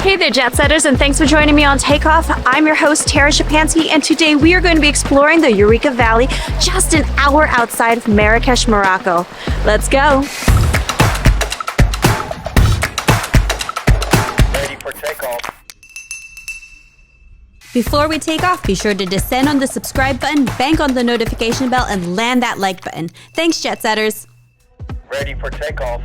Hey there, jet setters, and thanks for joining me on Takeoff. I'm your host, Tara Szczepanski, and today we are going to be exploring the Ourika Valley, just an hour outside of Marrakesh, Morocco. Let's go. Ready for takeoff. Before we take off, be sure to descend on the subscribe button, bank on the notification bell, and land that like button. Thanks, jet setters. Ready for takeoff.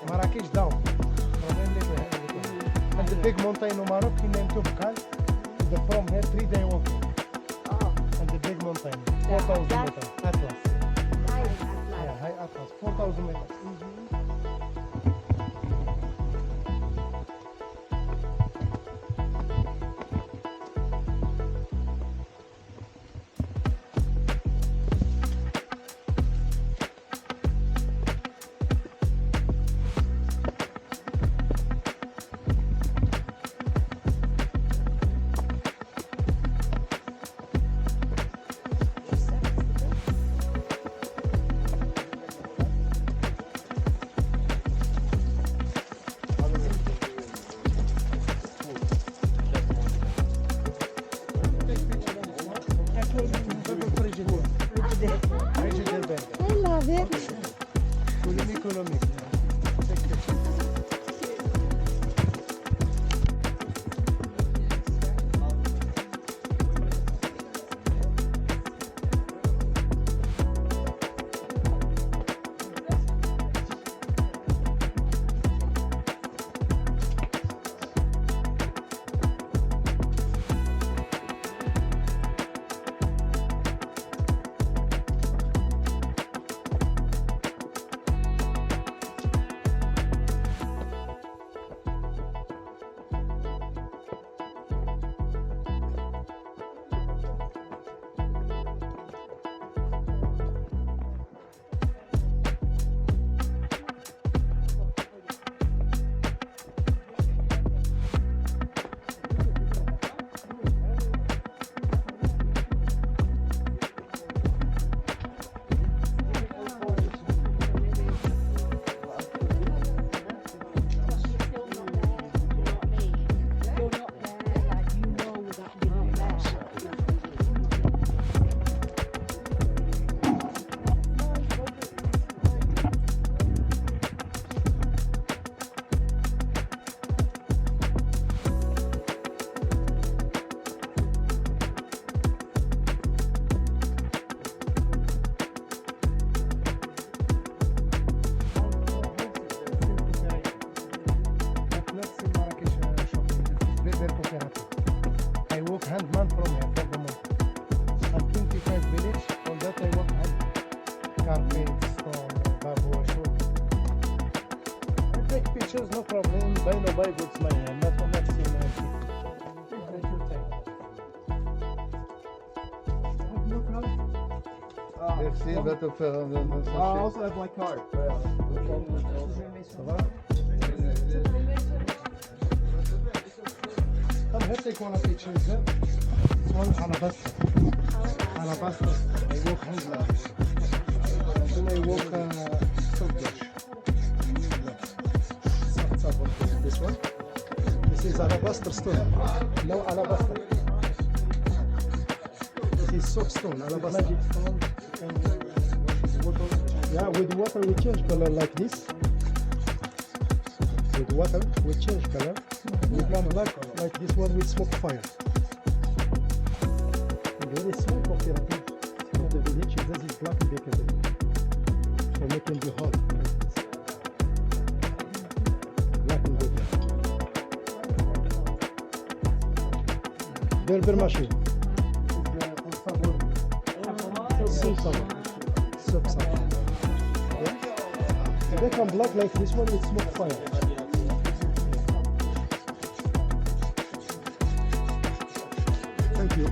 Marrakesh down. And the big mountain in Morocco named Toubkal. From here 3-day walking. And the big mountain, 4,000 meters. Atlas. Yeah, high Atlas, 4,000 meters. buy goods money and not see anything. Take your time. Merci, va te faire un I sachet. also have my card. Ça va? Come here, take one of each of them. This one alabaster. Alabaster. I walk handler. Then I walk Turkish. This one. This is alabaster stone. No alabaster. This is soap stone, alabaster. Magic stone. Yeah, with water we change color like this. With water we change color. We come like this one with smoke fire. Very smoke of therapy. In the village, this is black bakery. For making the hot like this. Black and bakery. Berber machine. Soap sabon. Soap sabon. Yeah? They come black like this one with smoke fire. Thank you.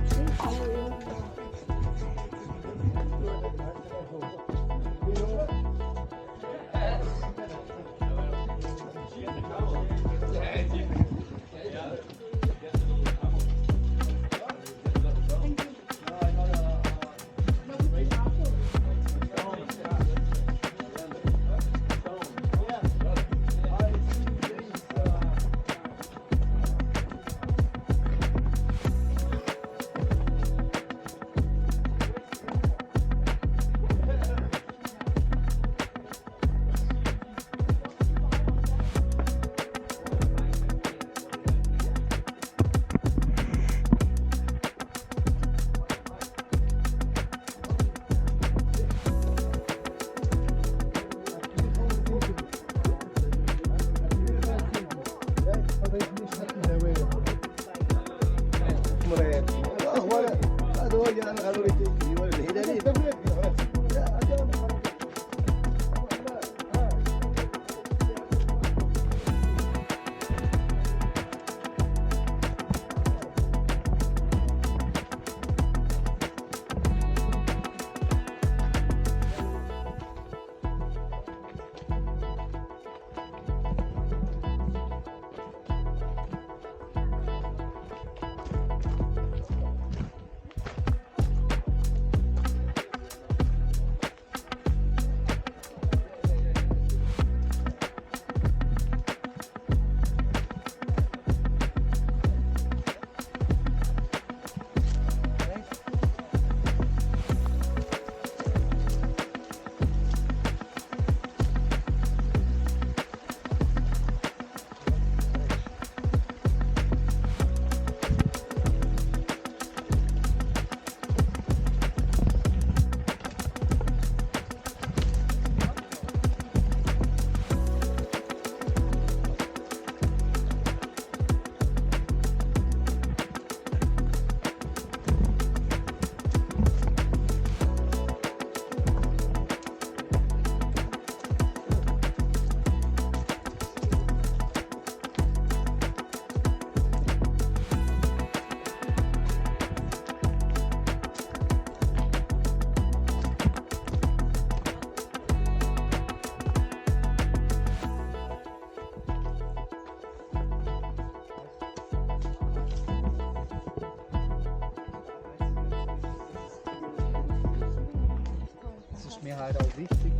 Ist mir halt auch wichtig.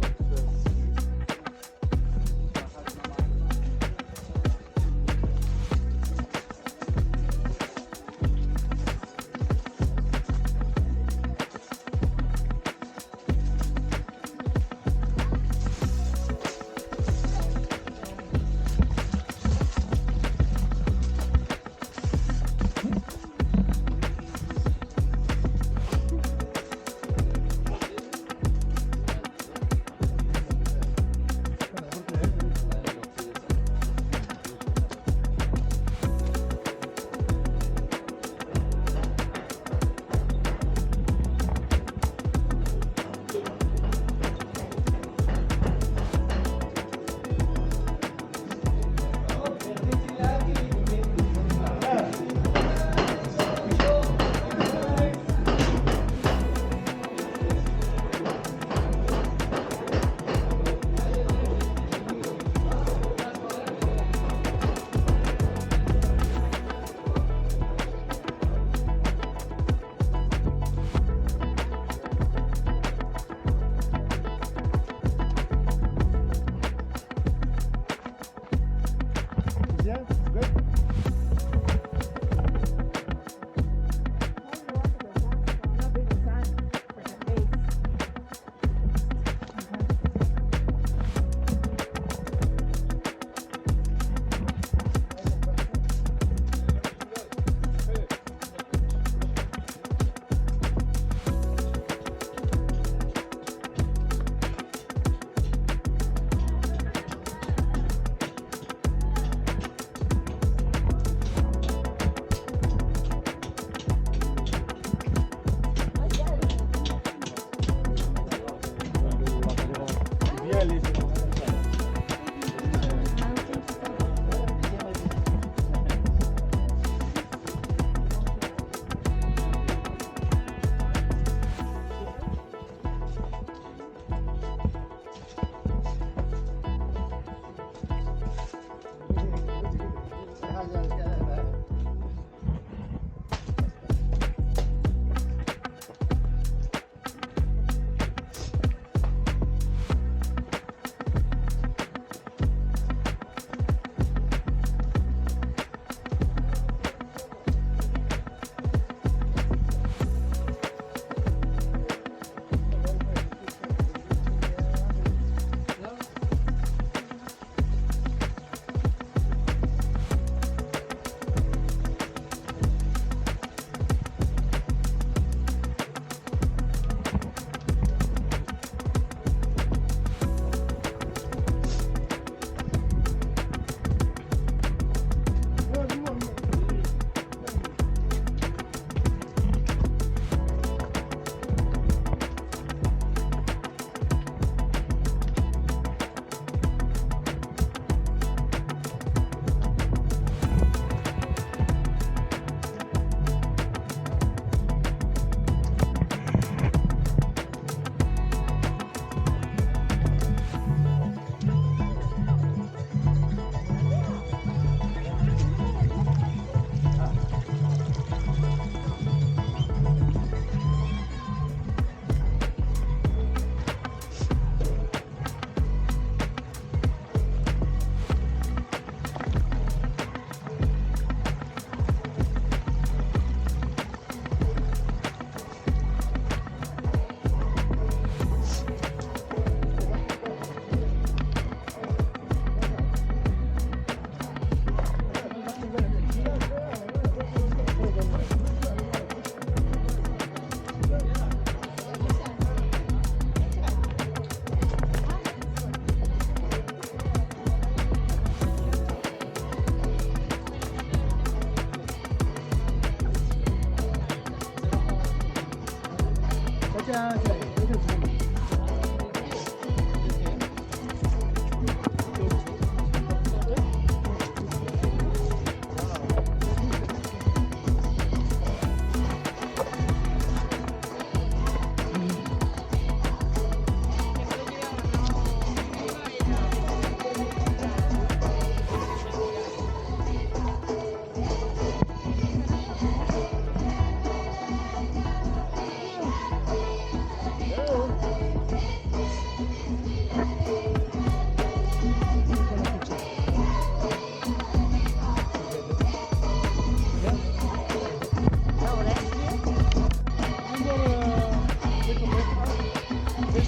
Just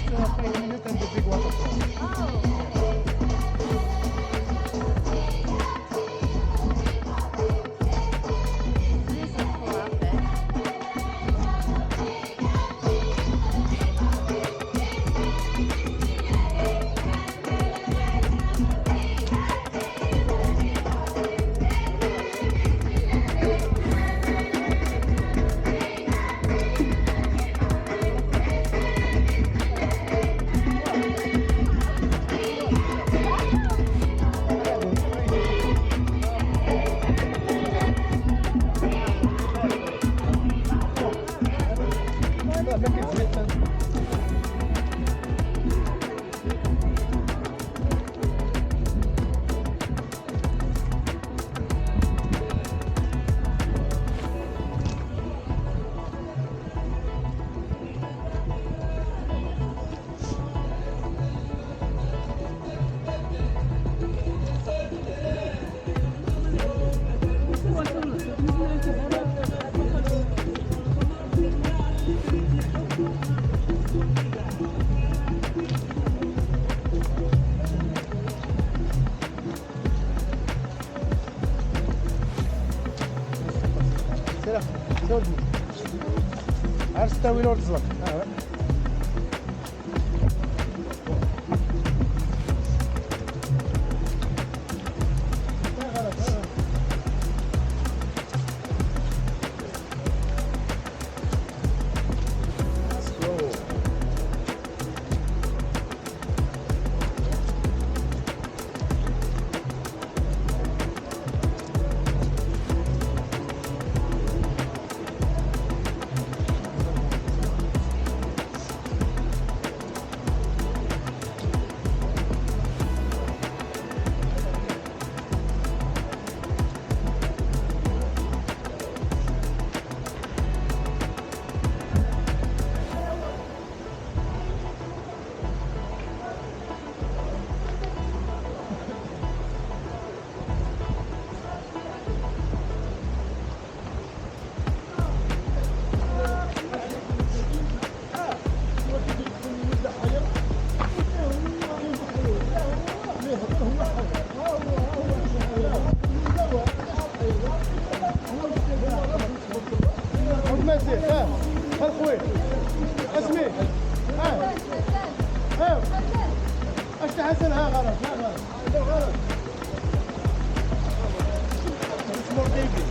5 minutes and the big waterfall. عرس تاويل ورزلك خوي اسمي اش تحسن ها غلط لا غلط اسمه ديبي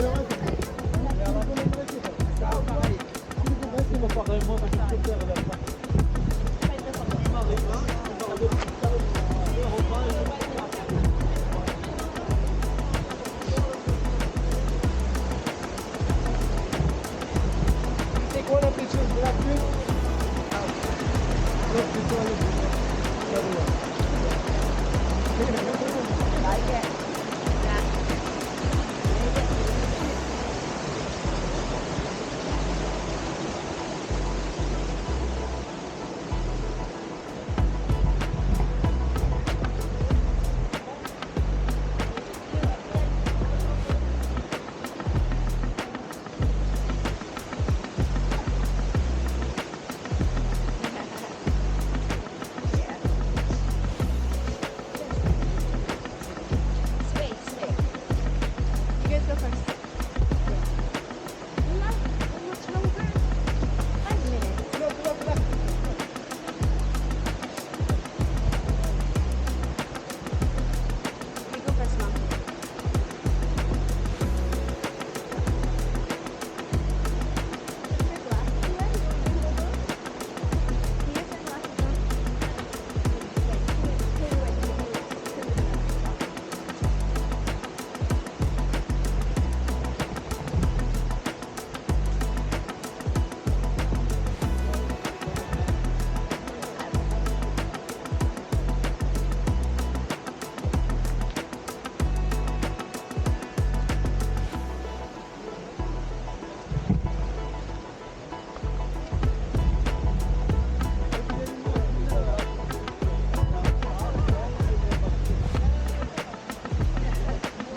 Take one of the two black fish. Look, this one is the other one.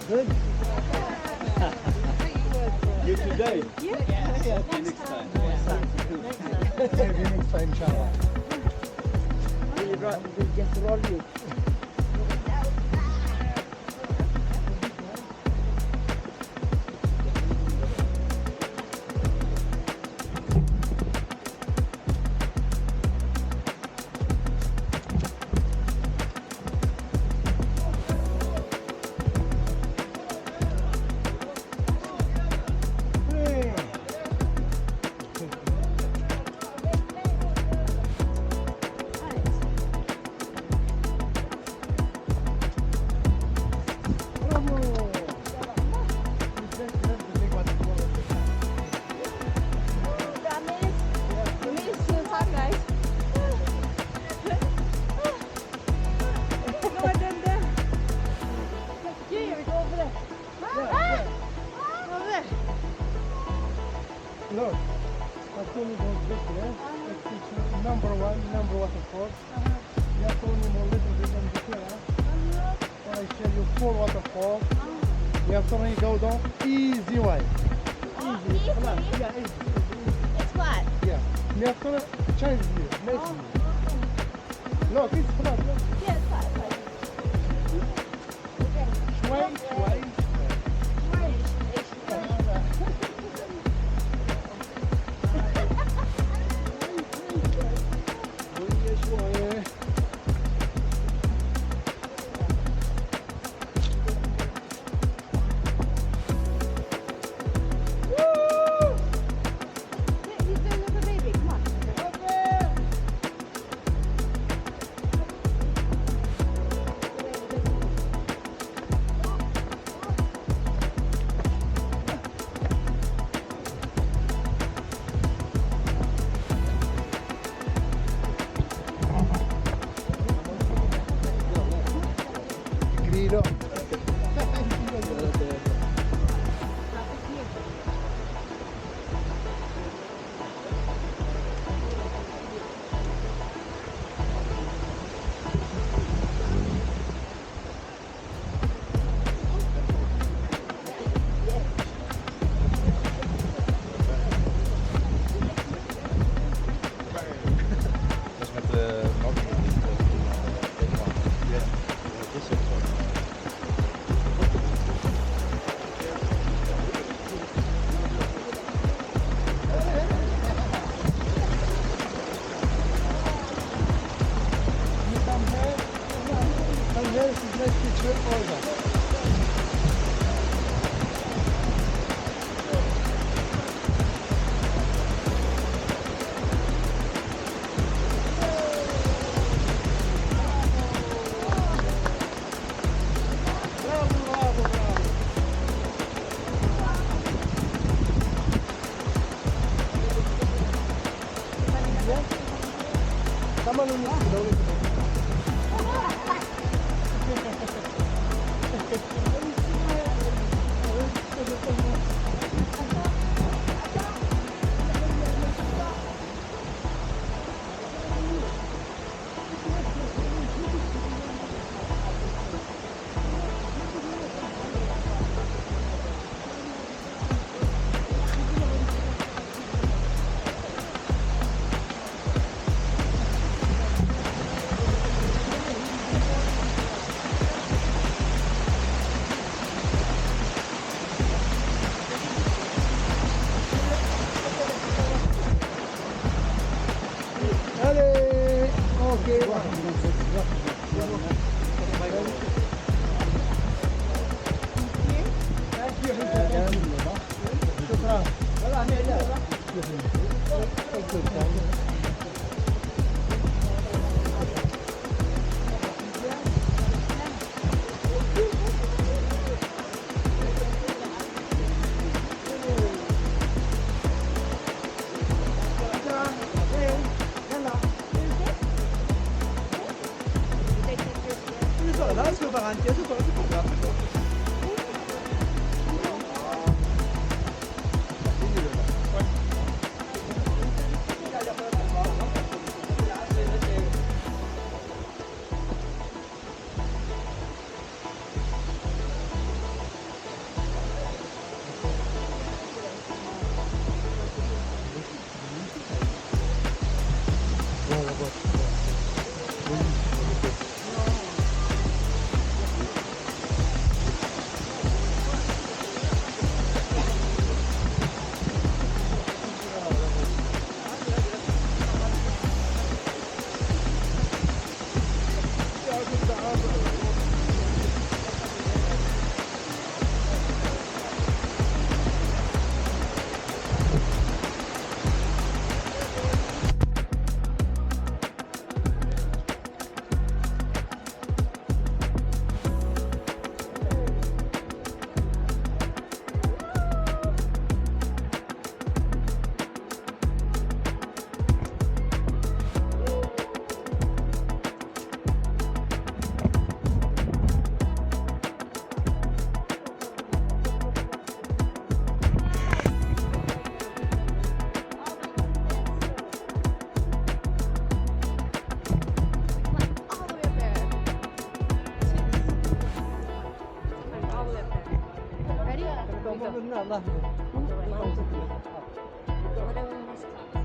Good. You today? Yeah. Next time. Maybe next time, inshallah. Just roll you. Look, as soon as you get there, it's number waterfall. You have to only more little bit in the here. When I show you 4 waterfalls, you have to only go down easy way. Easy. Come on. Yeah, easy. It's flat. Yeah. You have to change view, make view. Look, it's flat. Look. Yeah, it's flat. Sway. Allez, ok.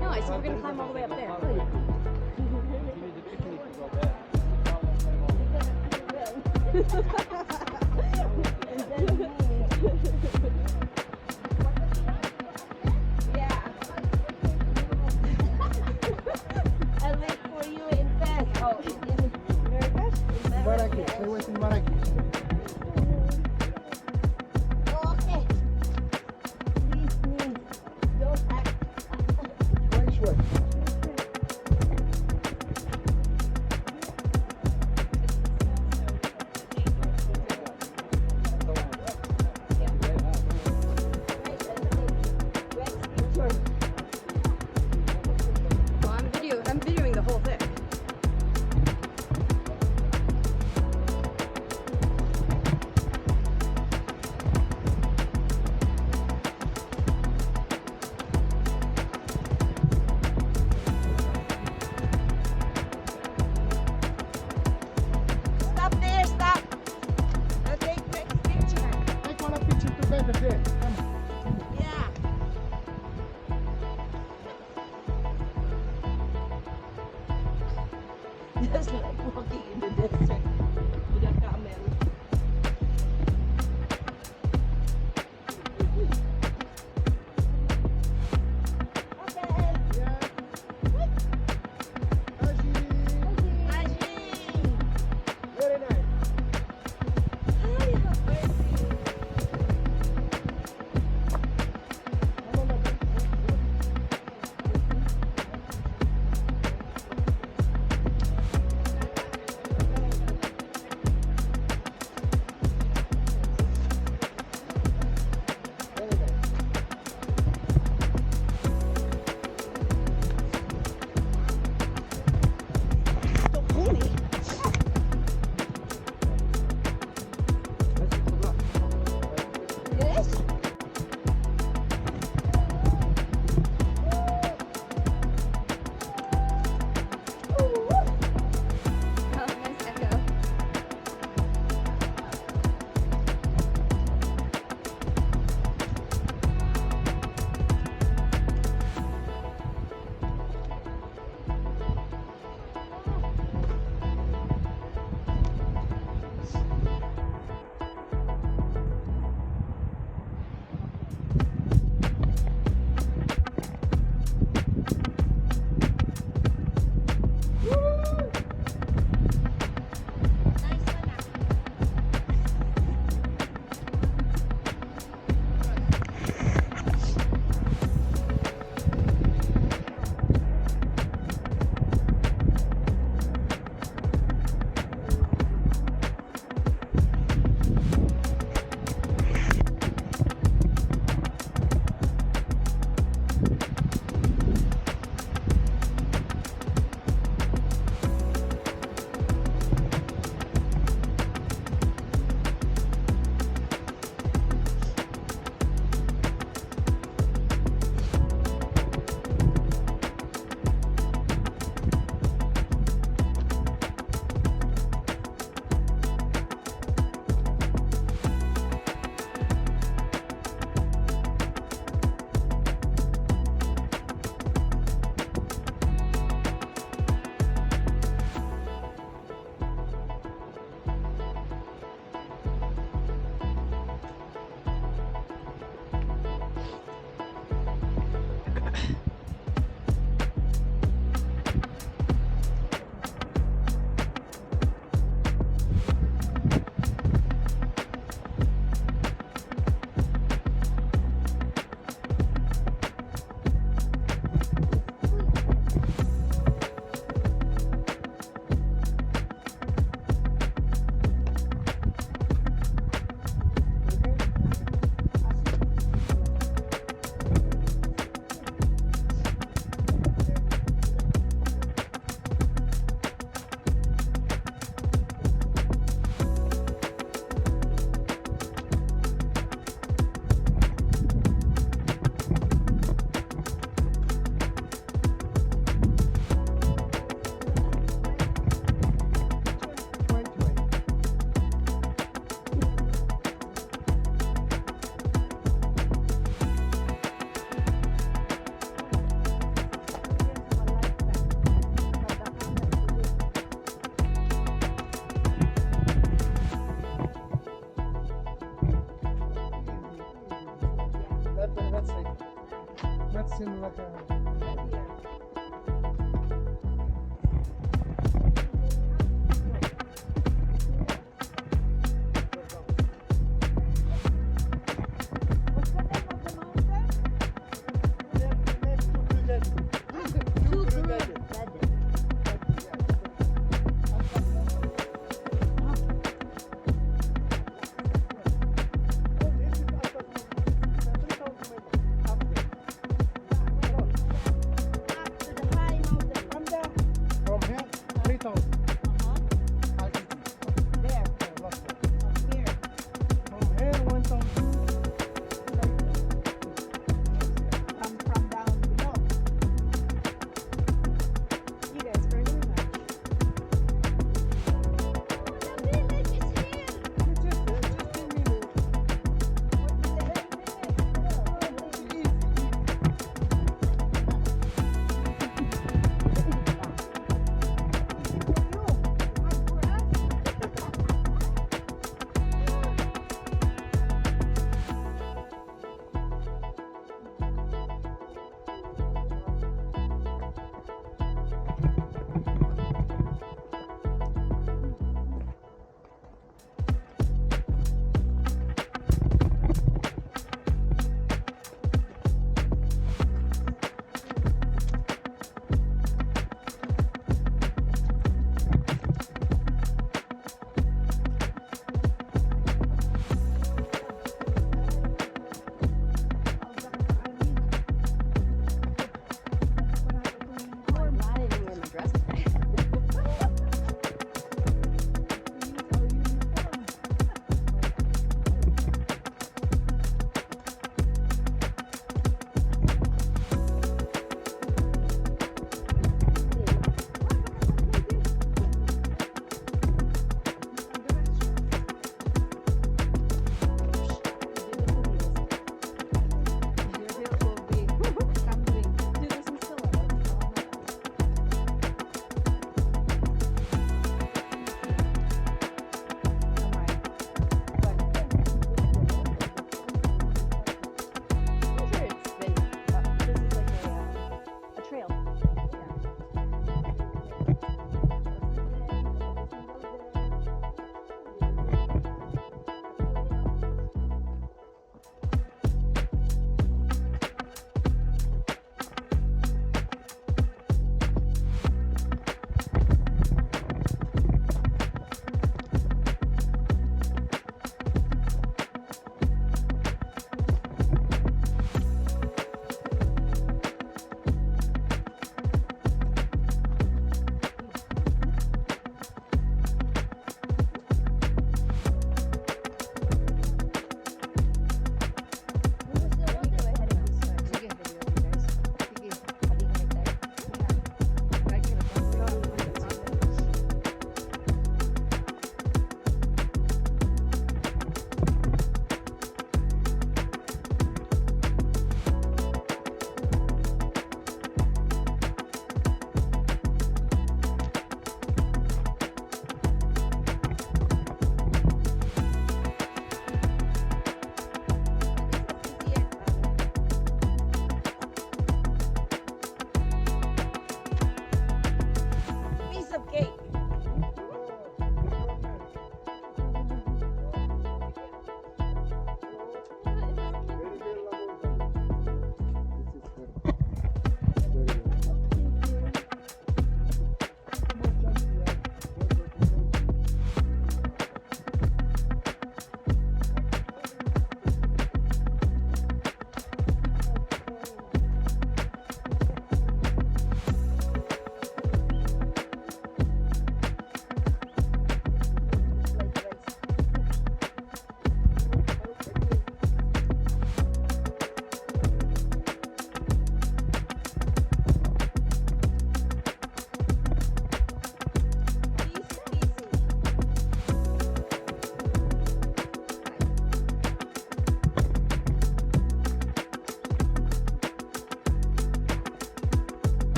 No, I said we're gonna climb all the way up there. Yeah. I wait for you in Fes. Oh, in Marrakesh? In Marrakesh. I was in Marrakesh. Okay. Please, don't act. Which one? Well, I'm videoing the whole thing. Stop there, stop. I'll take next picture. Take one picture together there. Come. Yeah. Just like walking in the desert with a camel. Okay. Yeah. Haji. Ajin. Very nice. Ay, have mercy. Come on, madam. That's it. That seems like a.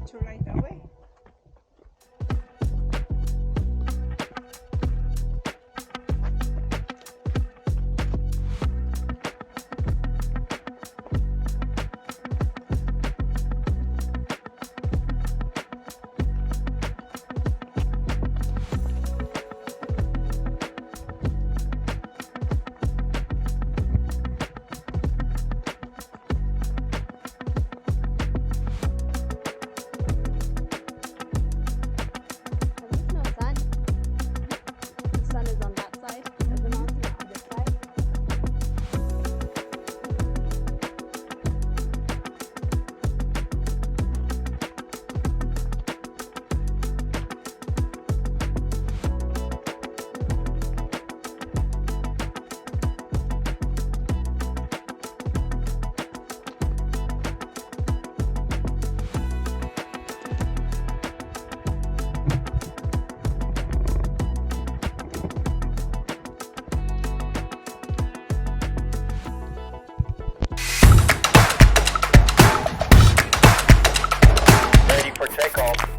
picture right away. There's no sun. The sun is on that side of the mountain, not this side. Ready for takeoff.